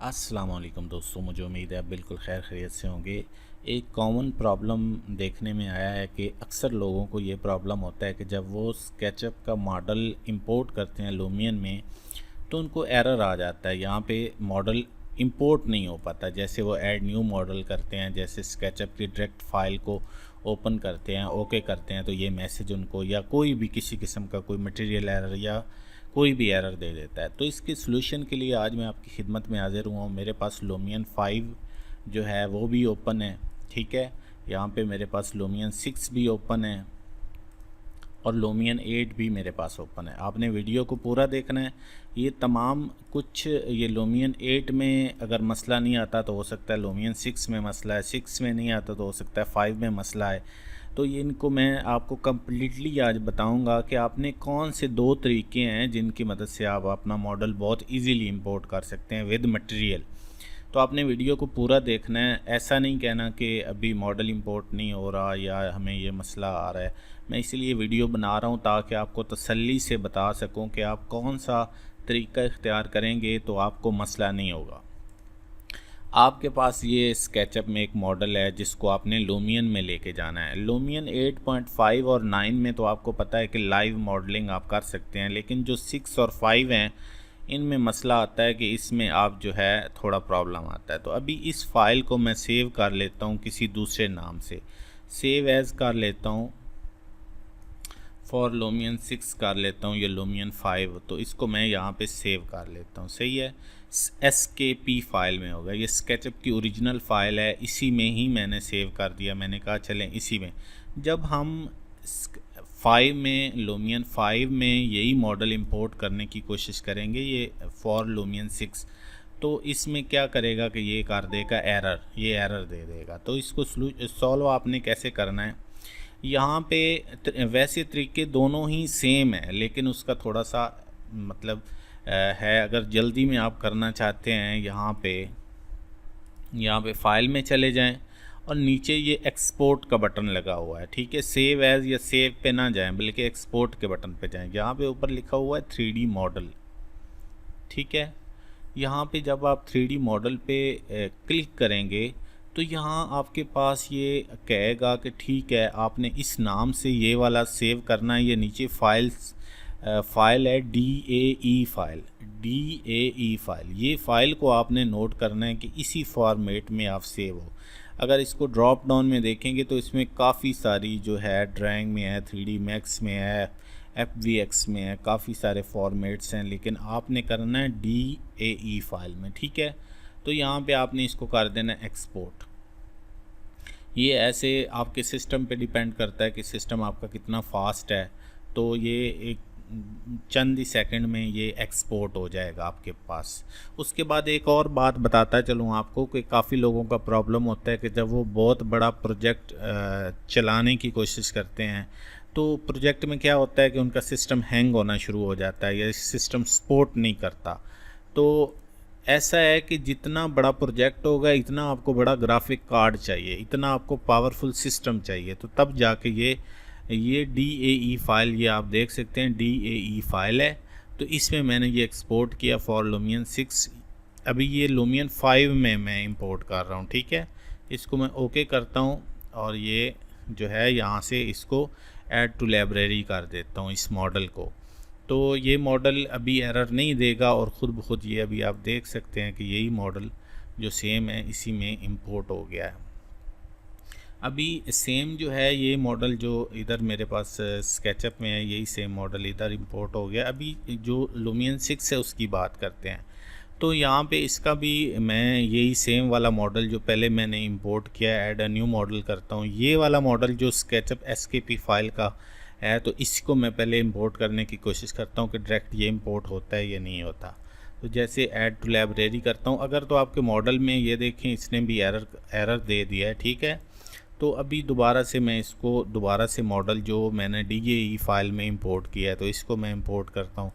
अस्सलाम वालेकुम दोस्तों, मुझे उम्मीद है आप बिल्कुल खैर खैरियत से होंगे। एक कॉमन प्रॉब्लम देखने में आया है कि अक्सर लोगों को ये प्रॉब्लम होता है कि जब वो स्केचअप का मॉडल इंपोर्ट करते हैं लूमियन में तो उनको एरर आ जाता है। यहाँ पे मॉडल इंपोर्ट नहीं हो पाता। जैसे वो ऐड न्यू मॉडल करते हैं, जैसे स्केचअप की डायरेक्ट फाइल को ओपन करते हैं, ओके करते हैं, तो ये मैसेज उनको या कोई भी किसी किस्म का कोई मटेरियल एरर या कोई भी एरर दे देता है। तो इसके सलूशन के लिए आज मैं आपकी खिदमत में हाजिर हुआ हूँ। मेरे पास लूमियन 5 जो है वो भी ओपन है, ठीक है। यहाँ पे मेरे पास लूमियन 6 भी ओपन है और लूमियन 8 भी मेरे पास ओपन है। आपने वीडियो को पूरा देखना है। ये तमाम कुछ ये लूमियन 8 में अगर मसला नहीं आता तो हो सकता है लूमियन 6 में मसला है, 6 में नहीं आता तो हो सकता है 5 में मसला है। तो ये इनको मैं आपको कम्प्लीटली आज बताऊंगा कि आपने कौन से दो तरीके हैं जिनकी मदद से आप अपना मॉडल बहुत इजीली इंपोर्ट कर सकते हैं विद मटेरियल। तो आपने वीडियो को पूरा देखना है। ऐसा नहीं कहना कि अभी मॉडल इंपोर्ट नहीं हो रहा या हमें ये मसला आ रहा है। मैं इसीलिए वीडियो बना रहा हूँ ताकि आपको तसल्ली से बता सकूँ कि आप कौन सा तरीका इख्तियार करेंगे तो आपको मसला नहीं होगा। आपके पास ये स्केचअप में एक मॉडल है जिसको आपने लूमियन में लेके जाना है। लूमियन 8.5 और 9 में तो आपको पता है कि लाइव मॉडलिंग आप कर सकते हैं, लेकिन जो 6 और 5 हैं इनमें मसला आता है कि इसमें आप जो है थोड़ा प्रॉब्लम आता है। तो अभी इस फाइल को मैं सेव कर लेता हूँ किसी दूसरे नाम से, सेव एज़ कर लेता हूँ, फॉर लूमियन 6 कर लेता हूँ, ये लूमियन 5, तो इसको मैं यहाँ पे सेव कर लेता हूँ। सही है, SKP फाइल में होगा। ये स्केचअप की ओरिजिनल फ़ाइल है, इसी में ही मैंने सेव कर दिया। मैंने कहा चलें इसी में। जब हम 5 में लूमियन 5 में यही मॉडल इंपोर्ट करने की कोशिश करेंगे, ये फॉर लूमियन 6, तो इसमें क्या करेगा कि ये कर देगा एरर, ये एरर दे देगा। तो इसको सॉल्व आपने कैसे करना है, यहाँ पे वैसे तरीके दोनों ही सेम है, लेकिन उसका थोड़ा सा मतलब है। अगर जल्दी में आप करना चाहते हैं, यहाँ पे फाइल में चले जाएं और नीचे ये एक्सपोर्ट का बटन लगा हुआ है, ठीक है। सेव एज़ या सेव पे ना जाएं बल्कि एक्सपोर्ट के बटन पे जाएं। यहाँ पे ऊपर लिखा हुआ है 3D मॉडल, ठीक है। यहाँ पे जब आप 3D मॉडल पे क्लिक करेंगे तो यहाँ आपके पास ये कहेगा कि ठीक है आपने इस नाम से ये वाला सेव करना है। ये नीचे फाइल है DAE फाइल, DAE फाइल। ये फ़ाइल को आपने नोट करना है कि इसी फॉर्मेट में आप सेव हो। अगर इसको ड्रॉप डाउन में देखेंगे तो इसमें काफ़ी सारी जो है ड्राइंग में है, 3D मैक्स में है, FVX में है, काफ़ी सारे फॉर्मेट्स हैं, लेकिन आपने करना है DAE फाइल में, ठीक है। तो यहाँ पे आपने इसको कर देना एक्सपोर्ट। ये ऐसे आपके सिस्टम पे डिपेंड करता है कि सिस्टम आपका कितना फास्ट है। तो ये एक चंद ही सेकंड में ये एक्सपोर्ट हो जाएगा आपके पास। उसके बाद एक और बात बताता चलूँ आपको कि काफ़ी लोगों का प्रॉब्लम होता है कि जब वो बहुत बड़ा प्रोजेक्ट चलाने की कोशिश करते हैं तो प्रोजेक्ट में क्या होता है कि उनका सिस्टम हैंग होना शुरू हो जाता है या सिस्टम सपोर्ट नहीं करता। तो ऐसा है कि जितना बड़ा प्रोजेक्ट होगा इतना आपको बड़ा ग्राफिक कार्ड चाहिए, इतना आपको पावरफुल सिस्टम चाहिए, तो तब जाके ये DAE फाइल, ये आप देख सकते हैं DAE फाइल है। तो इसमें मैंने ये एक्सपोर्ट किया फॉर लूमियन 6। अभी ये लूमियन 5 में मैं इंपोर्ट कर रहा हूँ, ठीक है। इसको मैं ओके करता हूँ और ये जो है यहाँ से इसको ऐड टू लाइब्रेरी कर देता हूँ इस मॉडल को। तो ये मॉडल अभी एरर नहीं देगा और ख़ुद ब खुद ये अभी आप देख सकते हैं कि यही मॉडल जो सेम है इसी में इंपोर्ट हो गया है। अभी सेम जो है ये मॉडल जो इधर मेरे पास स्केचअप में है, यही सेम मॉडल इधर इंपोर्ट हो गया। अभी जो लूमियन 6 है उसकी बात करते हैं। तो यहाँ पे इसका भी मैं यही सेम वाला मॉडल जो पहले मैंने इंपोर्ट किया, ऐड अ न्यू मॉडल करता हूँ। ये वाला मॉडल जो स्केचअप SKP फाइल का है, तो इसको मैं पहले इंपोर्ट करने की कोशिश करता हूँ कि डायरेक्ट ये इंपोर्ट होता है या नहीं होता। तो जैसे ऐड टू लाइब्रेरी करता हूँ, अगर तो आपके मॉडल में ये देखें इसने भी एरर दे दिया है, ठीक है। तो अभी दोबारा से मैं इसको दोबारा से मॉडल जो मैंने DAE फाइल में इंपोर्ट किया है तो इसको मैं इंपोर्ट करता हूँ।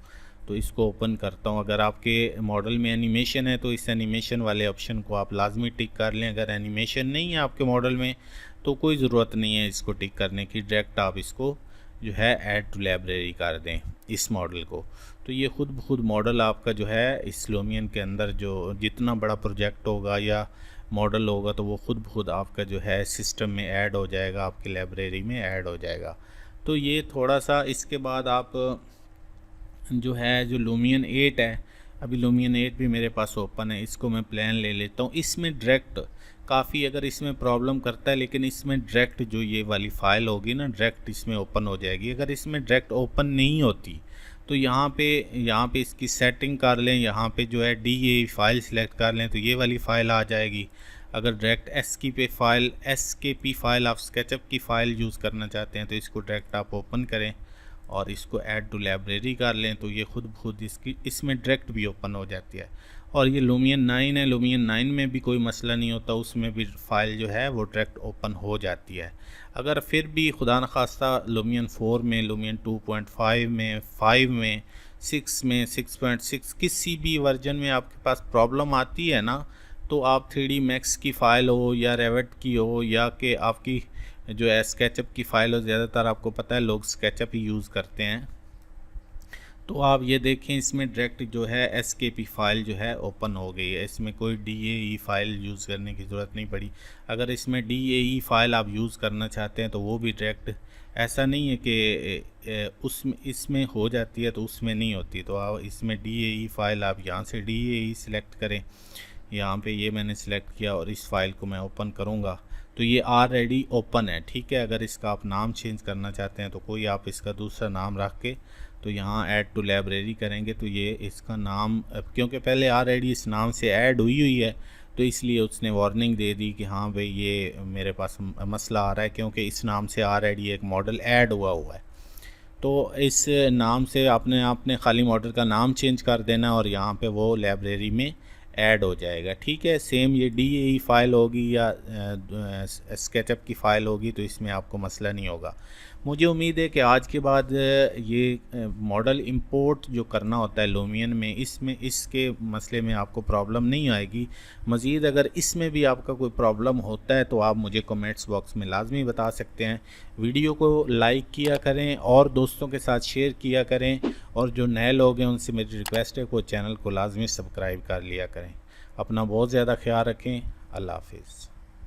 तो इसको ओपन करता हूँ। अगर आपके मॉडल में एनिमेशन है तो इस एनिमेशन वाले ऑप्शन को आप लाजमी टिक कर लें। अगर एनिमेशन नहीं है आपके मॉडल में तो कोई ज़रूरत नहीं है इसको टिक करने की, डायरेक्ट आप इसको जो है ऐड टू लाइब्रेरी कर दें इस मॉडल को। तो ये खुद ब खुद मॉडल आपका जो है इस लूमियन के अंदर जो जितना बड़ा प्रोजेक्ट होगा या मॉडल होगा तो वो खुद ब खुद आपका जो है सिस्टम में ऐड हो जाएगा, आपकी लाइब्रेरी में ऐड हो जाएगा। तो ये थोड़ा सा, इसके बाद आप जो है जो लूमियन 8 है, अभी लूमियन 8 भी मेरे पास ओपन है, इसको मैं प्लान ले लेता हूँ। इसमें डायरेक्ट काफ़ी अगर इसमें प्रॉब्लम करता है, लेकिन इसमें डायरेक्ट जो ये वाली फ़ाइल होगी ना डायरेक्ट इसमें ओपन हो जाएगी। अगर इसमें डायरेक्ट ओपन नहीं होती तो यहाँ पे इसकी सेटिंग कर लें, यहाँ पे जो है DAE फ़ाइल सिलेक्ट कर लें तो ये वाली फ़ाइल आ जाएगी। अगर डायरेक्ट एसकेपी फ़ाइल आप स्केचअप की फ़ाइल यूज़ करना चाहते हैं तो इसको डायरेक्ट आप ओपन करें और इसको ऐड टू लाइब्रेरी कर लें तो ये खुद खुद इसमें डायरेक्ट भी ओपन हो जाती है। और ये लूमियन 9 है, लूमियन 9 में भी कोई मसला नहीं होता, उसमें भी फ़ाइल जो है वो डायरेक्ट ओपन हो जाती है। अगर फिर भी खुदा न खास्ता लूमियन 4 में, लूमियन 2.5 में, 5 में, 6 में, 6.6 किसी भी वर्जन में आपके पास प्रॉब्लम आती है ना, तो आप 3D मैक्स की फ़ाइल हो या रेविट की हो या कि आपकी जो है स्केचअप की फ़ाइल हो, ज़्यादातर आपको पता है लोग स्केचअप ही यूज़ करते हैं, तो आप ये देखें इसमें डायरेक्ट जो है एसकेपी फ़ाइल जो है ओपन हो गई है। इसमें कोई DAE फ़ाइल यूज़ करने की ज़रूरत नहीं पड़ी। अगर इसमें DAE फ़ाइल आप यूज़ करना चाहते हैं तो वो भी डायरेक्ट, ऐसा नहीं है कि इसमें हो जाती है तो उसमें नहीं होती। तो आप इसमें DAE फ़ाइल आप यहाँ से DAE सिलेक्ट करें, यहाँ पे ये मैंने सिलेक्ट किया और इस फाइल को मैं ओपन करूँगा तो ये ऑलरेडी ओपन है, ठीक है। अगर इसका आप नाम चेंज करना चाहते हैं तो कोई आप इसका दूसरा नाम रख के तो यहाँ ऐड टू लाइब्रेरी करेंगे तो ये इसका नाम, क्योंकि पहले ऑलरेडी इस नाम से ऐड हुई है तो इसलिए उसने वार्निंग दे दी कि हाँ भाई ये मेरे पास मसला आ रहा है, क्योंकि इस नाम से ऑलरेडी एक मॉडल ऐड हुआ है। तो इस नाम से आपने खाली मॉडल का नाम चेंज कर देना और यहाँ पे वो लाइब्रेरी में ऐड हो जाएगा, ठीक है। सेम ये DAE फ़ाइल होगी या स्केचअप की फ़ाइल होगी तो इसमें आपको मसला नहीं होगा। मुझे उम्मीद है कि आज के बाद ये मॉडल इंपोर्ट जो करना होता है लूमियन में, इसके मसले में आपको प्रॉब्लम नहीं आएगी। मज़ीद अगर इसमें भी आपका कोई प्रॉब्लम होता है तो आप मुझे कमेंट्स बॉक्स में लाजमी बता सकते हैं। वीडियो को लाइक किया करें और दोस्तों के साथ शेयर किया करें, और जो नए लोग हैं उनसे मेरी रिक्वेस्ट है कि चैनल को लाजमी सब्सक्राइब कर लिया करें। अपना बहुत ज़्यादा ख्याल रखें। अल्लाह हाफिज़।